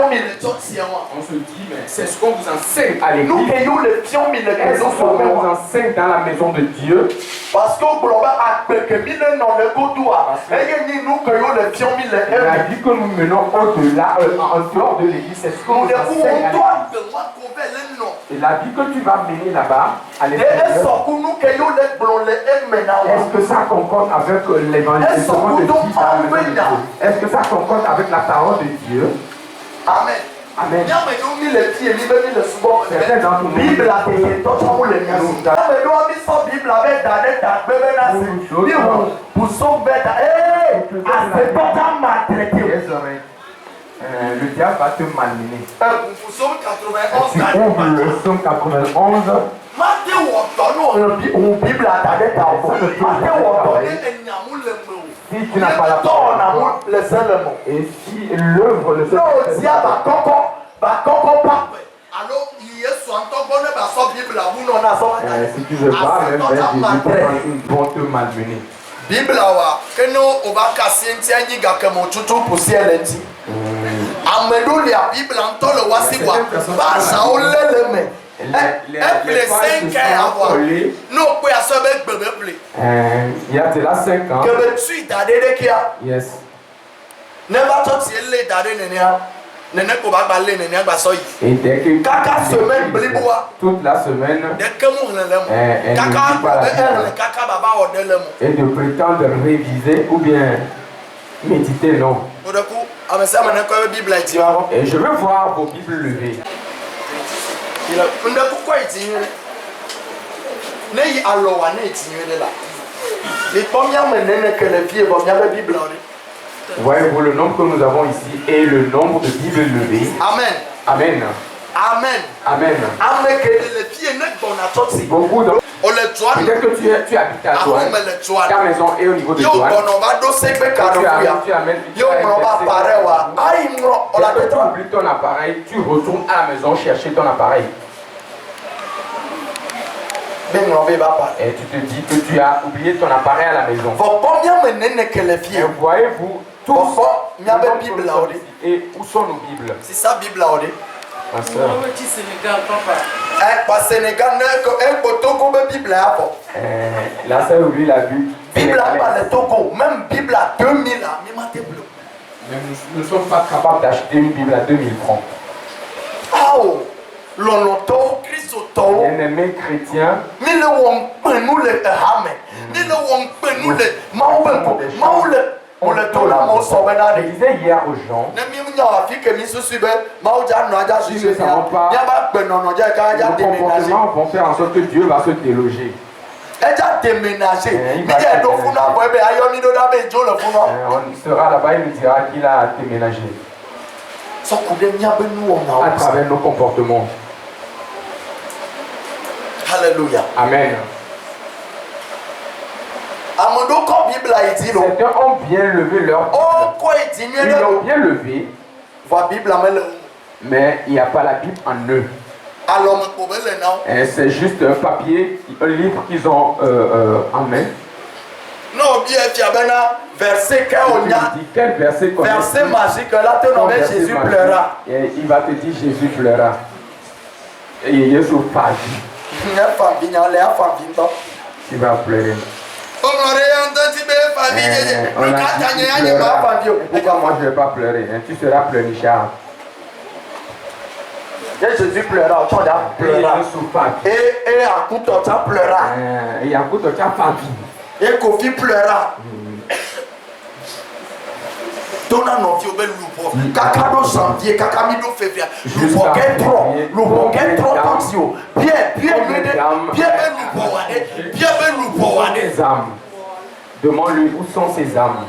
On se dit, mais c'est ce qu'on vous enseigne à l'église. Est-ce qu'on vous enseigne dans la maison de Dieu? Parce que la vie que nous menons au-delà, en dehors de l'église, c'est ce qu'on nous enseigne à l'église. Et la vie que tu vas mener là-bas, à l'extérieur, est-ce que ça concorde avec l'évangélisation de Dieu? Est-ce que ça concorde avec la parole de Dieu? Amen. Amen. Certains d'entre nous, Bible a été le diable va te malmener. Psaume Tu ouvres le psaume 91. Si tu n'as pas la parole, et si l'œuvre le seul, si tu veux pas, même Jésus, ils vont te malmener. Bible que nous on va casser un tiers ni gakemo tutu pour ciel enti. Amedolia Bible en temps le wasi wa. Ba sa o leleme. Les 5 ans avoir. Nous peut à ce bec bébé play. Il y a de là 5 ans. Que me suis dadé de kia. Yes. Never thought c'est le dadé nenia. Nene ko ba balé nenia ba soyi. Et dès que kaka semaine bliboa. Toute la semaine. Dès que mon lelemo. Kaka baba o delemo. Et de prétendre réviser ou bien méditer, non. Et je veux voir vos Bibles levées. Voyez-vous le nombre que nous avons ici et le nombre de Bibles levées. Amen. Amen. Amen. Amen. Beaucoup de... Peut-être que tu habites à toi. Ta maison est au niveau de toi. Tu oublies ton appareil, tu retournes à la maison chercher ton appareil. Et tu te dis que tu as oublié ton appareil à la maison. Et voyez-vous, tous et où sont nos Bibles? C'est ça Bible là. Ma soeur. La sœur oublie la Bible. Bible à Togo, même Bible à 2000 là, mais nous ne sommes pas capables d'acheter une Bible à 2000 francs. Oh, l'onoto, Christoto. Bien-aimés chrétiens. Ni le wong nous le hame. Ni le wong nous le maule. On le tourne à mon sommet. Je disais hier aux gens, nous ne savons pas, nos comportements vont faire en sorte que Dieu va se déloger. Il va déménager. On sera là-bas, il nous dira qu'il a déménagé. À travers nos comportements. Alléluia. Amen. Certains ont bien levé leur Bible. Ils l'ont bien levé. Mais il n'y a pas la Bible en eux. C'est juste un papier, un livre qu'ils ont en main. Non, bien, verset quel verset verset magique, là, ton nom est Jésus pleura. Et il va te dire Jésus pleura. Et Jésus parle. Il va pleurer. Pourquoi moi je ne vais pas pleurer? Tu seras pleurnichard. Jésus pleura, tu as pleuré. Et à coup de temps pleura. Et à coup de temps pas vie. Et Kofi pleura. Dona non fi obel lupo. Kaka do janvier, kaka mi do février. Lupo ketro tonsio. Bien lupo wane. Les âmes. Demande-lui où sont ces âmes.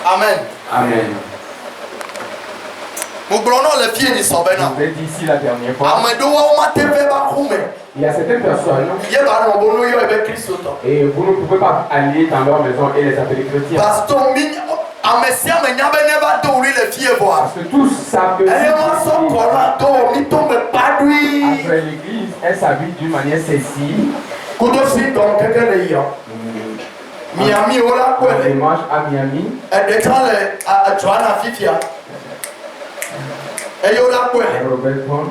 Amen. Amen. Nous glonnons les pieds du sauveur. Je l'ai dit ici la dernière fois. Il y a certaines personnes et vous ne pouvez pas aller dans leur maison et les appeler chrétiens. Parce que tous savent que après l'église, elle s'habille d'une manière sexy. Miami, on l'a quoi? Dimanche à Miami. Et de temps, à Joanna Fifia. Et on l'a quoi? Robert Pond.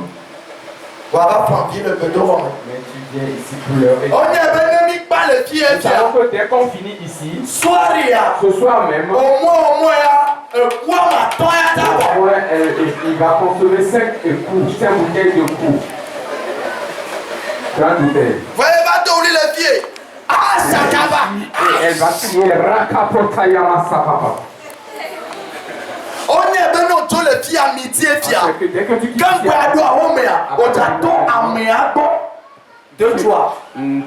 Voilà, tranquille, le bedon. Mais tu viens ici pour leur école. On n'est même pas le pied. Nous savons que dès qu'on finit ici, Soirée, ce soir même, au moins, quoi m'attend à d'abord? il va consommer 5 bouteilles de coups. 30 bouteilles. Voyez, va t'ouvrir le pied. Ah, ça va. Et elle va crier Rakapotayama Sapapa. On est bien au tout le pied à midi et fier. Dès que tu quittes Quand vous avez on t'attend à Méabo de toi.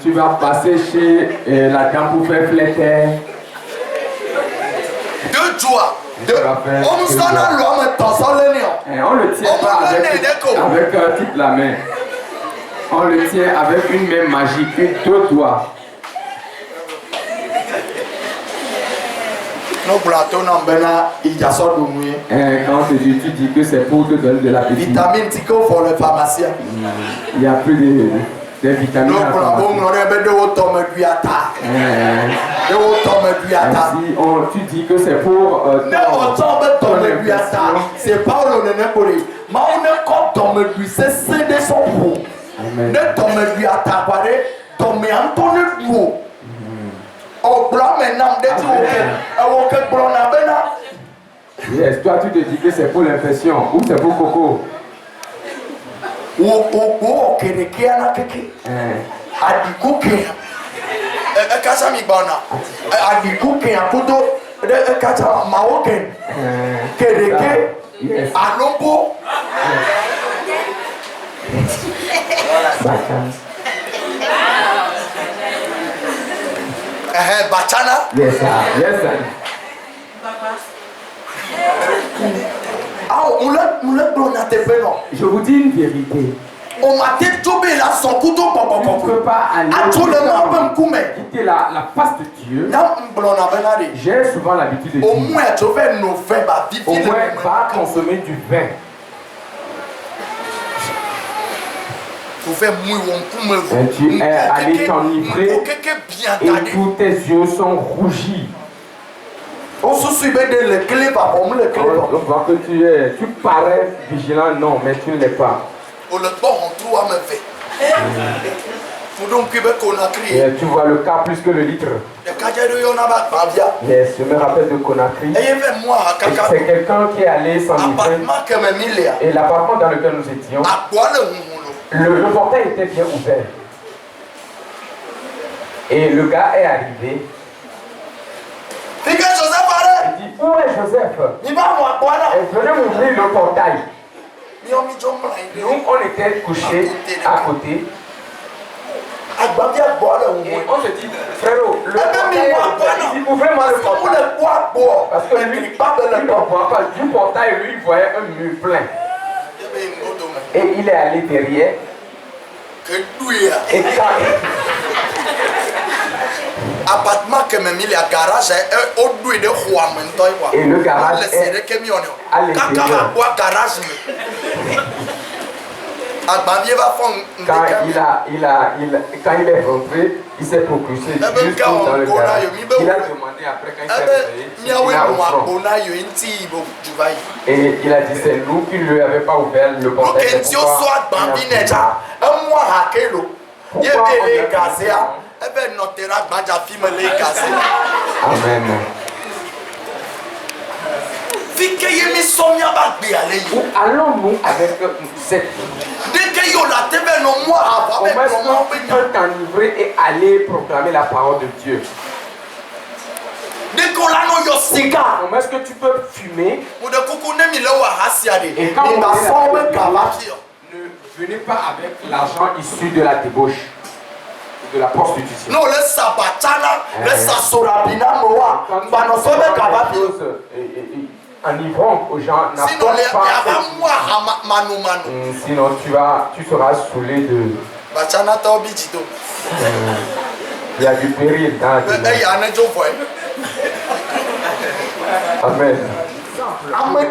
Tu vas passer chez la dame pour faire fléter. De toi. On s'en a l'homme dans son lion. On le tient pas avec toute la main. On le tient avec une main magique, 2 doigts. Nos plateaux n'ont pas il y a ça de mouiller. Quand tu dis que c'est pour te donner de l'appétit. Vitamine Tico pour le pharmacien. Il n'y a plus de vitamines. Nous prenons de automne du attaque. De automne du attaque. Tu dis que c'est pour. Mais automne du attaque. C'est pas le néné pour lui. Mais on est comme automne du c'est de son pour. Ne tombe du attaque. Tombe en ton ego. Au blanc maintenant, dès que tu es yes, toi tu te dis que c'est pour l'infection ou c'est pour Coco. Ou Kerekiana Keke. Adikuke. Kasami Bana. Adikuke, Aputo, Kata Maoken. Kereke. Alopo. Bachana. Yes, sir. Yes, sir. Ah, on l'a je vous dis une vérité. On m'a détourné là son couteau. Tu ne peux pas aller quitter la face de Dieu. J'ai souvent l'habitude de dire. Au moins, tu fais nos vins. Au moins, va consommer du vin. Et tu es allé t'enivrer et tous tes yeux sont rougis. On se suivait de le clé par on le clé. On voit que tu parais vigilant, non, mais tu ne l'es pas. On le bon en toi me fait. Et tu vois le cas plus que le litre. Yes, je me rappelle de Conakry. C'est quelqu'un qui est allé s'enivrer. Et l'appartement dans lequel nous étions, le portail était bien ouvert. Et le gars est arrivé. Il dit, où est Joseph? Et venez m'ouvrir le portail. Nous, on était couchés à côté. Et on se dit, frérot, le portail, il dit, ouvrez-moi le portail. Parce que lui, il ne voit pas du portail, lui, il voyait un mur plein. Et il est allé derrière. Et quand et le garage est à l'intérieur. Quand il est rentré, il s'est propulsé jusqu'au dans le garage. Il a demandé après quand il s'est réveillé. Et il a dit c'est nous qui ne lui avons pas ouvert le portail. Amen. Où allons-nous avec cette comment est-ce qu'on peut t'enivrer et aller proclamer la parole de Dieu? Comment est-ce que tu peux fumer? Et quand vous ne venez pas avec l'argent issu de la débauche, de la prostitution. Non, le sabatana, le sasorabina, enivrant aux gens, sinon tu seras saoulé de. Il y a du péril dans la vie. Amen. temples.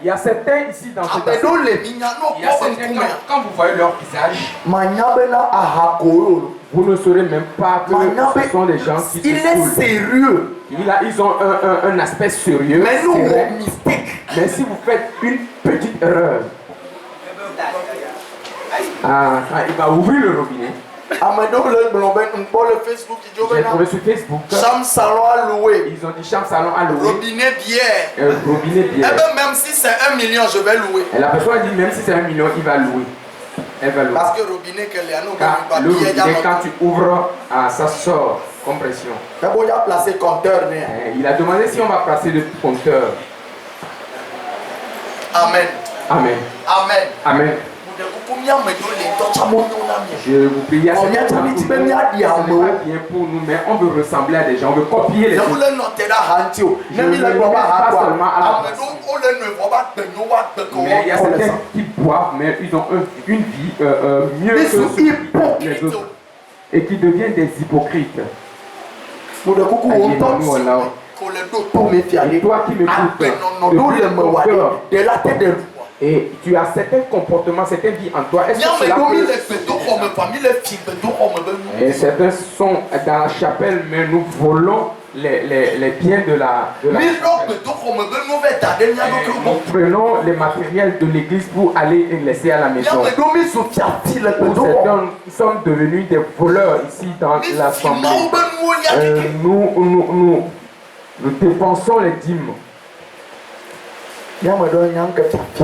Il y a certains ici dans cette assemblée. Il y a certains, quand vous voyez leur visage, vous ne saurez même pas que ce sont des gens qui il est sérieux. Ils ont un aspect sérieux. Mais nous, mystique. Mais si vous faites une petite erreur, il va ouvrir le robinet. J'ai trouvé sur Facebook. Chambre salon à louer. Ils ont dit chambre salon à louer. Robinet bière. Robinet bière. Même si c'est 1 million, je vais louer. Et la personne a dit même si c'est 1 million, il va louer. Elle va louer. Parce que robinet que les car le robinet, quand tu ouvres, ça sort. Compression. Il a placé compteur. Il a demandé si on va placer le compteur. Amen. Amen. Amen. Amen. Je vous prie, il y a bien pour nous, mais on veut ressembler à des gens, on veut copier les gens. Je ne veux pas seulement à la mais il y a certains qui boivent, mais ils ont une vie mieux que les autres et qui deviennent des hypocrites. Et toi qui me coupes, et tu as certains comportements, certaines vies en toi. Est-ce que cela peut... Et certains sont dans la chapelle, mais nous volons les biens de la chapelle. Nous prenons les matériels de l'église pour aller les laisser à la maison. Nous sommes devenus des voleurs ici dans l'assemblée. Nous dépensons les dîmes. Pour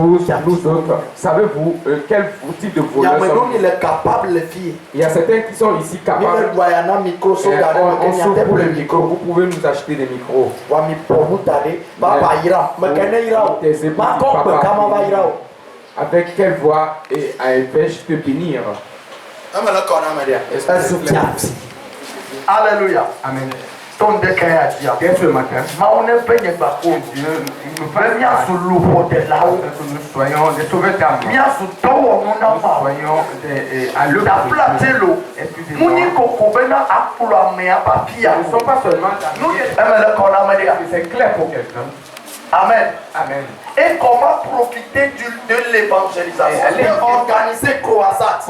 nous autres, savez-vous quel type de voleur il y a certains qui sont ici capables. On s'ouvre pour le micro, vous pouvez nous acheter des micros. Avec quelle voix vais-je te bénir? Alléluia. Amen. Qu'est-ce que matin? Dieu nous soyons des sauveurs d'âme. Nous soyons à l'eau. Nous ne sommes pas seulement c'est clair pour quelqu'un. Amen. Amen. Et comment profiter de l'évangélisation? Organiser croisade.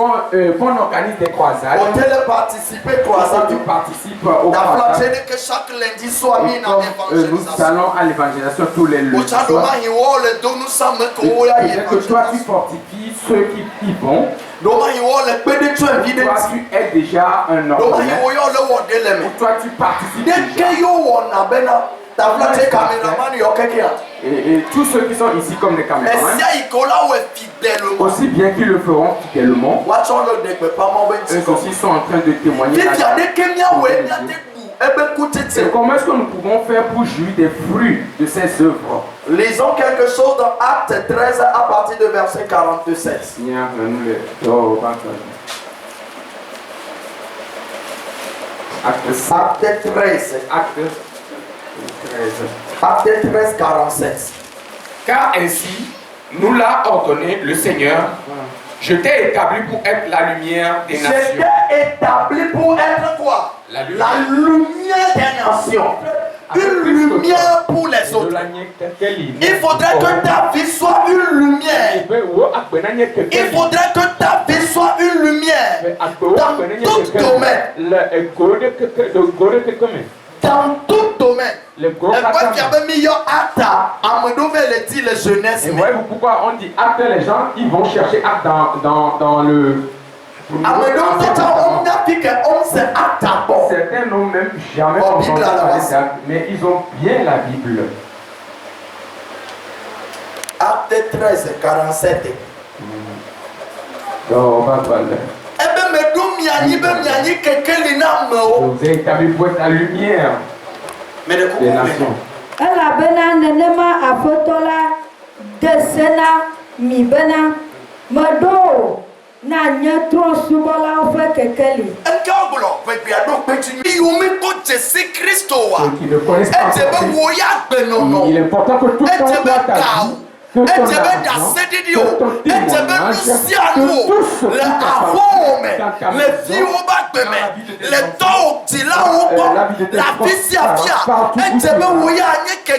Qu'on organise des croisades. On peut participer croisade. Tu participes au croisade. Que chaque lundi soit mis dans l'évangélisation. Nous allons à l'évangélisation tous les lundis. Et que toi tu fortifies ceux qui y vont. Toi tu es déjà un homme. Toi tu participes déjà. Et tous ceux qui sont ici comme des caméramans, aussi bien qu'ils le feront fidèlement, eux aussi sont en train de témoigner. Et comment est-ce que nous pouvons faire pour jouir des fruits de ces œuvres? Lisons quelque chose dans Acte 13 à partir de verset 47. Acte 13. Acte 13, 47. Car ainsi nous l'a ordonné le Seigneur. Je t'ai établi pour être la lumière des nations. Je t'ai établi pour être quoi? La lumière des nations. Une lumière pour les autres. Il faudrait que ta vie soit une lumière. Il faudrait que ta vie soit une lumière dans tout domaine. Dans tout domaine. Et moi qui avais mis acte à me donner les jeunesse. Et voyez-vous pourquoi on dit acte, les gens ils vont chercher acte dans le. Certains n'ont même jamais entendu parler d'acte, mais ils ont bien la Bible. Acte 13, 47. Donc on va parler. Je vous ai établi pour être la lumière des nations. Il est important que tout le monde soit à vie. que ton argent, que ton témoignage, que tout ce qui t'appartient dans ta maison, la vie de tes proches, partout où tu vas, que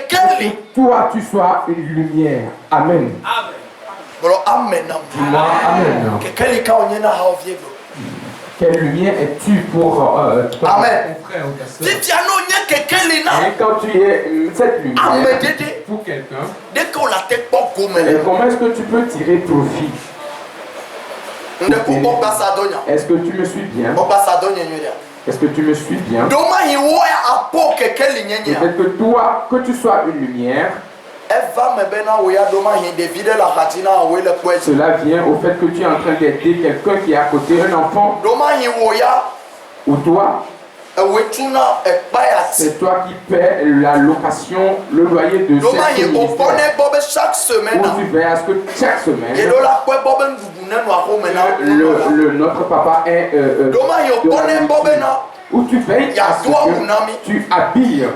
toi tu sois une lumière. Amen. Amen. Dis-moi Amen. Quelle lumière es-tu pour ton frère ou ta soeur? Et quand tu es cette lumière pour quelqu'un, comment est-ce que tu peux tirer profit? Est-ce que tu me suis bien? Est-ce que tu me suis bien? Peut-être que toi, que tu sois une lumière, cela vient au fait que tu es en train d'aider quelqu'un qui est à côté, un enfant. Ou toi, c'est toi qui paies la location, le loyer de cette ministère. Où tu veilles à ce que chaque semaine, notre papa est où tu veilles à ce que tu habilles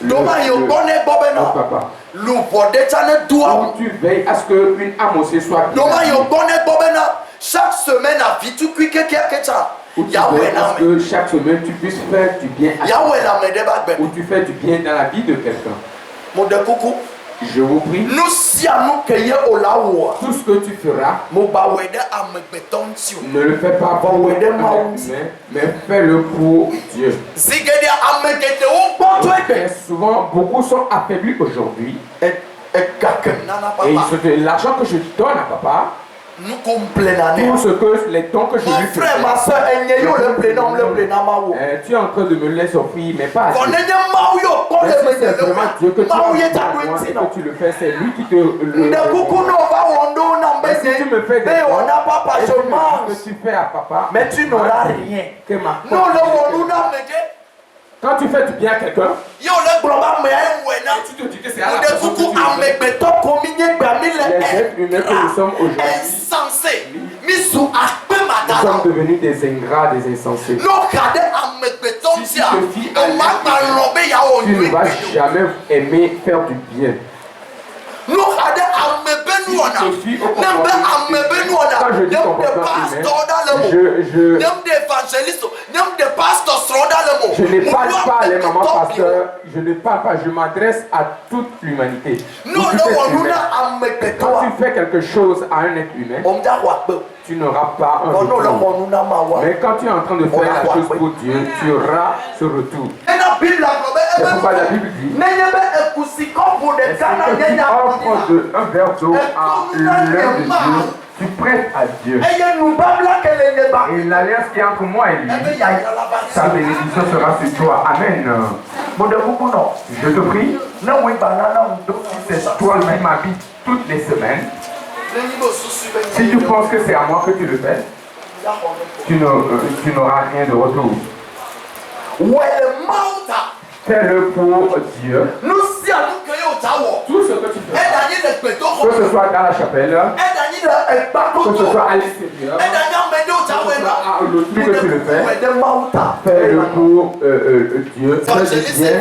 notre papa. Où tu veilles à ce qu'une âme aussi soit bien. Chaque semaine à vie tu cuis Où tu veilles à ce que chaque semaine tu puisses faire du bien à quelqu'un. Où tu fais du bien dans la vie de quelqu'un. Je vous prie, tout ce que tu feras, ne le fais pas pour mais fais-le pour Dieu. Et souvent, beaucoup sont affaiblis aujourd'hui. Et l'argent que je donne à papa, tout ce que les dons que je lui fais, tu es en train de me laisser offrir, mais pas assez. Mais si c'est vraiment Dieu que tu as et que tu le fais, c'est lui qui te le mais si tu me fais des dons, et que tu fais à papa, mais tu n'auras rien. Que ma quand tu fais du bien à quelqu'un, tu te dis que c'est à la personne que tu le fais. Les êtres humains que nous sommes aujourd'hui, nous sommes devenus des ingrats, des insensés. Si tu te fies à lui, tu ne vas jamais aimer faire du bien. Si tu te fies au comportement humain, quand je dis comportement humain, je ne parle pas les mamans pasteurs, je ne parle pas, je m'adresse à toute l'humanité. Quand tu fais quelque chose à un être humain, tu n'auras pas un retour. Mais quand tu es en train de faire la chose pour Dieu, tu auras ce retour. C'est pourquoi la Bible dit, est-ce que tu offres un verre d'eau à l'œuvre de Dieu, tu prêtes à Dieu. Et l'alliance qui est entre moi et lui, sa bénédiction sera sur toi. Amen. Je te prie, c'est toi qui m'habites toutes les semaines. Si tu penses que c'est à moi que tu le fais, tu n'auras rien de retour. Fais-le pour Dieu. Tout ce que tu fais, que ce soit dans la chapelle, que ce soit à l'extérieur, que ce soit à l'autre que tu le fais, fais-le pour Dieu. Fais du bien.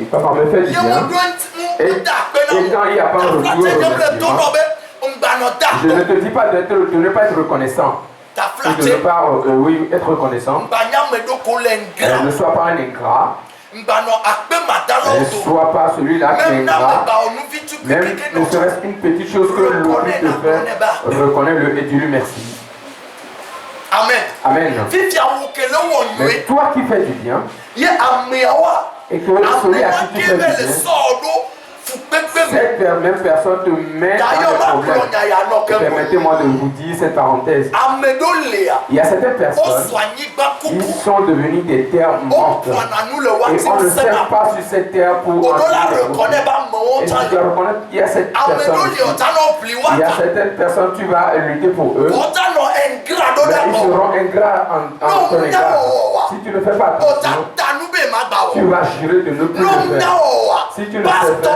Et papa me fait du bien. Et quand il n'y a pas un retour, je ne te dis pas de ne pas être reconnaissant. Et de ne pas être reconnaissant. Ne sois pas un ingrat. Ne sois pas celui-là qui est ingrat. Même ne serait-ce qu'une petite chose que l'autre te fait, reconnais-le et dis-lui merci. Amen. Mais toi qui fais du bien, et que celui à qui tu fais du bien, cette même personne te met dans le problème. Permettez-moi de vous dire cette parenthèse. Il y a certaines personnes qui sont devenues des terres mortes. Et on ne sert pas sur cette terre pour... Et tu dois reconnaître qu'il y a cette personne aussi. Il y a certaines personnes, tu vas lutter pour eux. Mais ils seront ingrats en ton égard. Si tu ne fais pas attention, tu vas jurer de ne plus le faire. Si tu ne fais pas,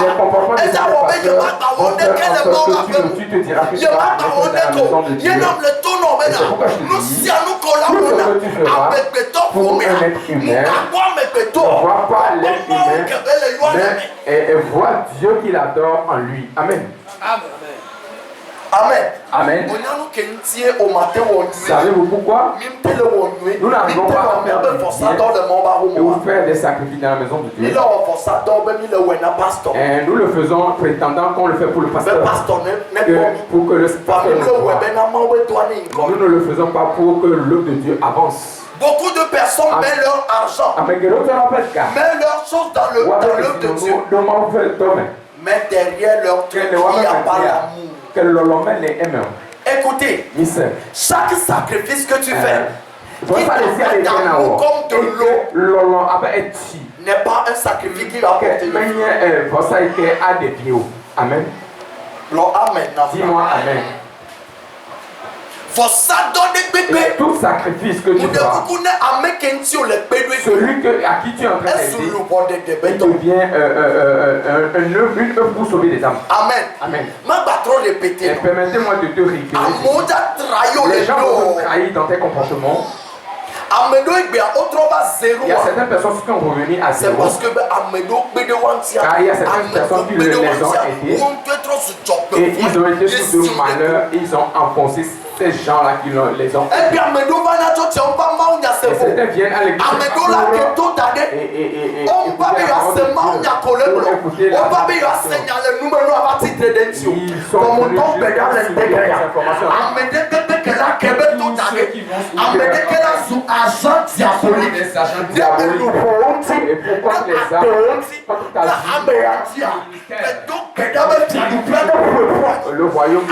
les comportements de certains pasteurs vont faire en sorte que tu te diras que tu vas rester dans la maison de Dieu. Et c'est pourquoi je te dis, tout ce que tu feras pour un être humain, ne vois pas l'être humain, mais vois Dieu qu'il adore en lui. Amen. Amen. Amen. Savez-vous pourquoi? Nous n'arrivons pas à faire des sacrifices dans la maison de Dieu. Et nous le faisons prétendant qu'on le fait pour le pasteur. Pour que le pasteur nous ne le faisons pas pour que l'œuvre de Dieu avance. Beaucoup de personnes mettent leur argent, mettent leurs choses dans l'œuvre de Dieu. Mais derrière leur truc, il n'y a pas l'amour. Écoutez, chaque sacrifice que tu fais, qui t'amène d'amour comme de l'eau, n'est pas un sacrifice qui va porter le fruit. Amen. Dis-moi Amen. Et tout sacrifice que tu feras, celui à qui tu es en train d'aider, il devient une œuvre pour sauver les âmes. Amen. Amen. Et permettez-moi de te répéter. Les gens vont te trahir dans tes comportements. Il y a certaines personnes qui ont revenu à zéro. Car il y a certaines personnes qui les ont aidés. Et ils ont été sous de malheur. Ils ont enfoncé ces gens-là qui les ont aidés. Et certains viennent à l'église le royaume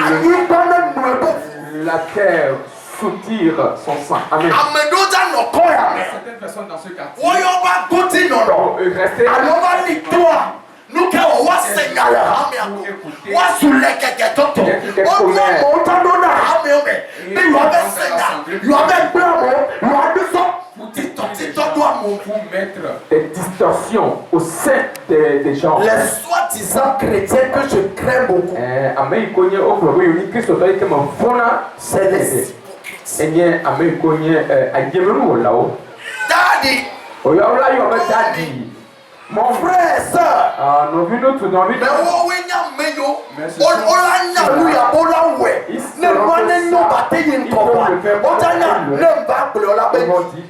la terre soutire son sang. Amen. Certaines personnes dans ce quartier rester pour mettre des distorsions au sein des gens. Les soi-disant chrétiens que je crains beaucoup, c'est les Daddy, mon frère et soeur,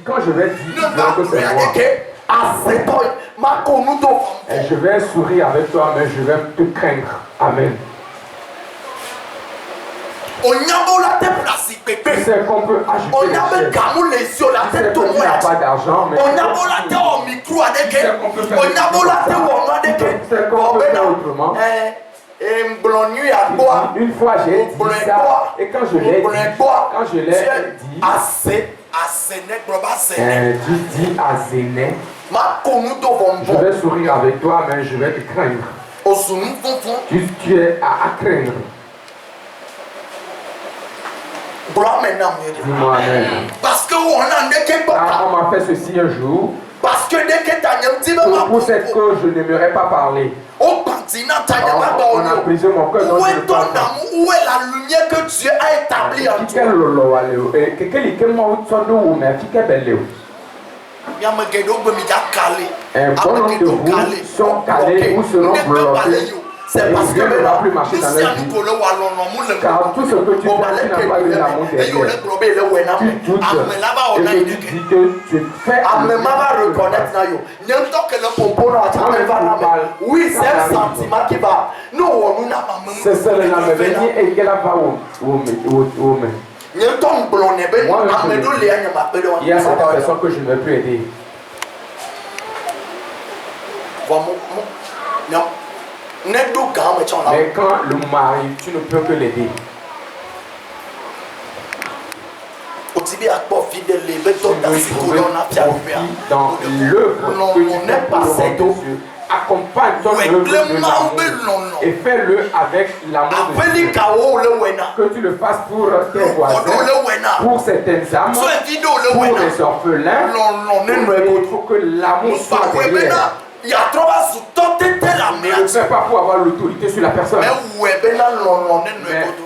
quand je vais dire que c'est moi, je vais sourire avec toi, mais je vais te craindre. Amen. Tu sais qu'on peut ajouter des choses. Tu sais qu'il n'y a pas d'argent, mais tu sais qu'on peut faire autrement. Une fois j'ai dit ça, et quand je l'ai dit, tu dis à Zéné, je vais sourire avec toi, mais je vais te craindre. Tu es à craindre. Dis-moi Amen. Parce que on m'a fait ceci un jour. Parce que dès que tu pour cette cause, je n'aimerais pas parler. On a brisé mon cœur. Où est ton amour? Où est la lumière que Dieu a établie en toi? Un bon nombre de vous sont calés ou seront bloqués. C'est parce que maintenant, car tout ce que tu fais, tu n'as pas eu l'amour derrière. Tu doutes et que tu dis que tu fais. Oui, c'est un sentiment qui va. C'est ça le nom et qu'elle va où. Il y a certaines personnes que je ne vais plus aider. Mais quand le mari, tu ne peux que l'aider. Tu veux trouver dans l'œuvre que tu n'es pas Dieu. Accompagne ton œuvre de l'amour et fais-le avec l'amour de Dieu. Que tu le fasses pour tes voisins, pour certaines âmes, pour les orphelins, il faut que l'amour soit derrière. Ne le fais pas pour avoir l'autorité sur la personne. Mais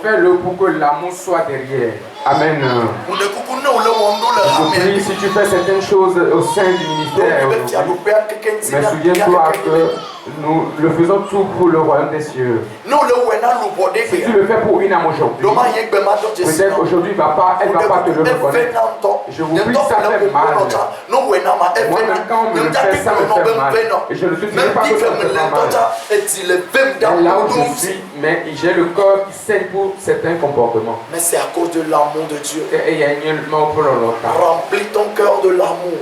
fais-le pour que l'amour soit derrière. Amen. Je prie si tu fais certaines choses au sein du ministère. Mais souviens-toi que nous le faisons tout pour le royaume des cieux. Si tu le fais pour une âme aujourd'hui, peut-être aujourd'hui elle ne va pas te le reconnaître. Je vous prie, ça fait mal. Moi-même, quand on me le fait, ça me fait mal. Et je ne te dirai pas que ça me fait mal. Et là où je suis, mais j'ai le corps qui saigne pour certains comportements. Mais c'est à cause de l'amour de Dieu. Remplis ton cœur de l'amour.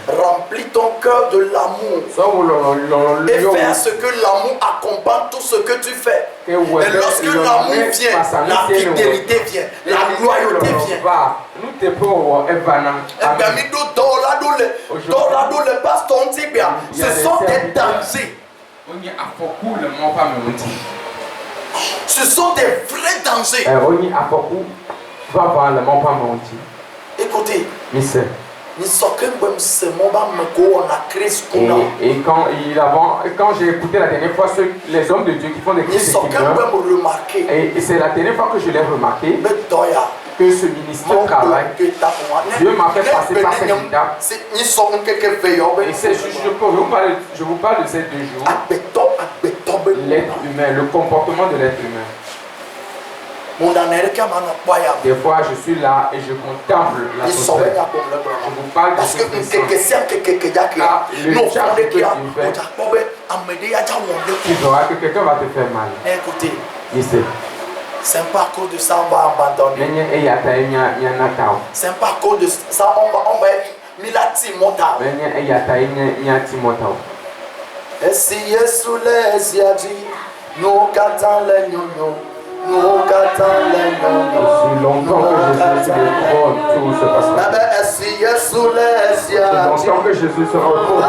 Remplis ton cœur de l'amour. Et fais à ce que l'amour accompagne tout ce que tu fais. Et lorsque l'amour vient, la fidélité vient, la loyauté vient. Ce sont des dangers. Ce sont des vrais dangers. Écoutez. Et quand j'ai écouté la dernière fois les hommes de Dieu qui font des crises, et c'est la dernière fois que je l'ai remarqué, que ce ministère travaille. Dieu m'a fait passer par cette étape. Et je vous parle de ces 2 jours. L'être humain, le comportement de l'être humain. Des fois, je suis là et je contemple la atmosphère. Je vous parle de ce que le charge que tu fais. Tu verras que quelqu'un va te faire mal. Écoutez, c'est pas à cause de ça on va abandonner. C'est pas à cause de ça on va être milati monta. Esi Yesu les yadi, no katan le nyonyo. Aussi longtemps que Jésus sur le trône, tout se passera. Aussi longtemps que Jésus sera au trône.